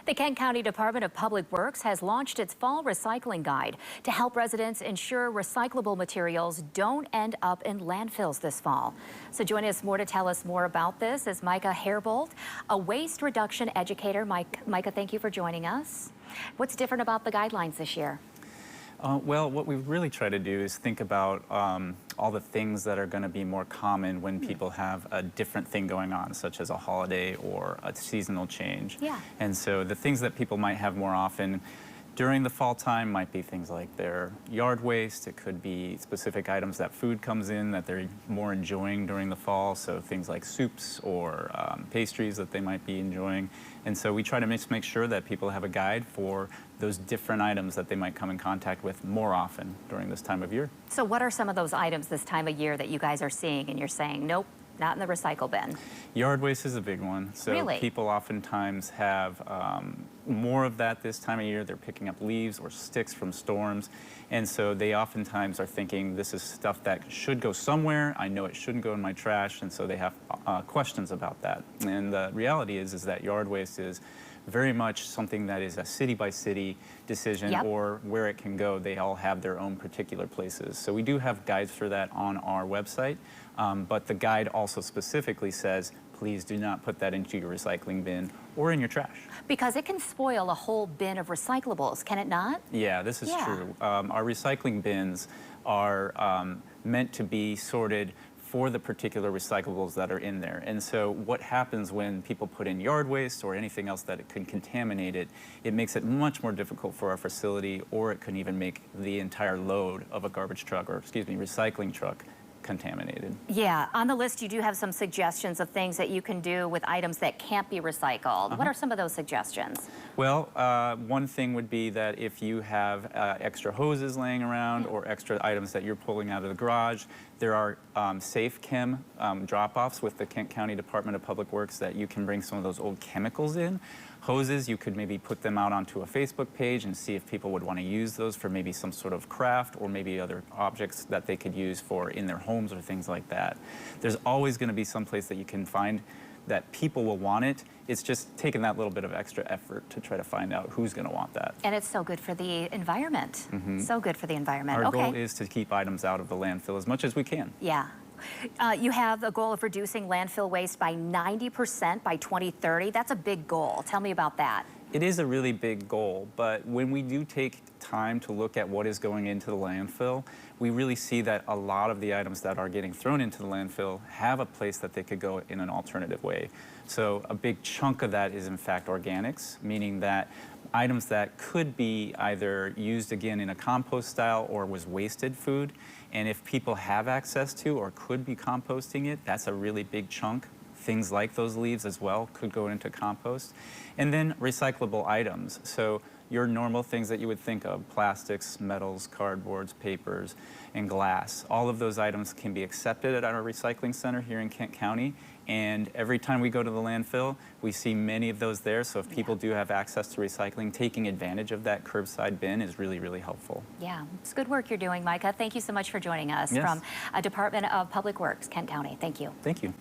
The Kent County Department of Public Works has launched its fall recycling guide to help residents ensure recyclable materials don't end up in landfills this fall. So joining us more to tell us more about this is Micah Herbold, a waste reduction educator. Micah, thank you for joining us. What's different about the guidelines this year? Well, what we really try to do is think about all the things that are going to be more common when people have a different thing going on, such as a holiday or a seasonal change. Yeah. And so the things that people might have more often during the fall time might be things like their yard waste. It could be specific items that food comes in that they're more enjoying during the fall, so things like soups or pastries that they might be enjoying. And so we try to make sure that people have a guide for those different items that they might come in contact with more often during this time of year. So what are some of those items this time of year that you guys are seeing and you're saying, nope, not in the recycle bin? Yard waste is a big one. So really? People oftentimes have more of that this time of year. They're picking up leaves or sticks from storms. And so they oftentimes are thinking this is stuff that should go somewhere. I know it shouldn't go in my trash. And so they have questions about that. And the reality is that yard waste is very much something that is a city-by-city decision. Yep. Or where it can go. They all have their own particular places. So we do have guides for that on our website, but the guide also specifically says, please do not put that into your recycling bin or in your trash. Because it can spoil a whole bin of recyclables, can it not? Yeah, this is true. Our recycling bins are meant to be sorted for the particular recyclables that are in there. And so what happens when people put in yard waste or anything else that it can contaminate it, it makes it much more difficult for our facility, or it can even make the entire load of a garbage truck, or excuse me, recycling truck, contaminated. Yeah, on the list you do have some suggestions of things that you can do with items that can't be recycled. What are some of those suggestions? Well, one thing would be that if you have extra hoses laying around or extra items that you're pulling out of the garage, there are safe chem drop-offs with the Kent County Department of Public Works that you can bring some of those old chemicals in. Hoses, you could maybe put them out onto a Facebook page and see if people would want to use those for maybe some sort of craft or maybe other objects that they could use for in their homes or things like that. There's always going to be some place that you can find that people will want it. It's just taking that little bit of extra effort to try to find out who's going to want that. And it's so good for the environment. So good for the environment. Our goal is to keep items out of the landfill as much as we can. Yeah. You have a goal of reducing landfill waste by 90% by 2030. That's a big goal. Tell me about that. It is a really big goal, but when we do take time to look at what is going into the landfill, we really see that a lot of the items that are getting thrown into the landfill have a place that they could go in an alternative way. So a big chunk of that is in fact organics, meaning that items that could be either used again in a compost style or was wasted food. And if people have access to or could be composting it, that's a really big chunk. Things like those leaves as well could go into compost. And then recyclable items. So your normal things that you would think of, plastics, metals, cardboards, papers, and glass. All of those items can be accepted at our recycling center here in Kent County. And every time we go to the landfill, we see many of those there. So if people do have access to recycling, taking advantage of that curbside bin is really, really helpful. Yeah, it's good work you're doing, Micah. Thank you so much for joining us from Department of Public Works, Kent County. Thank you. Thank you.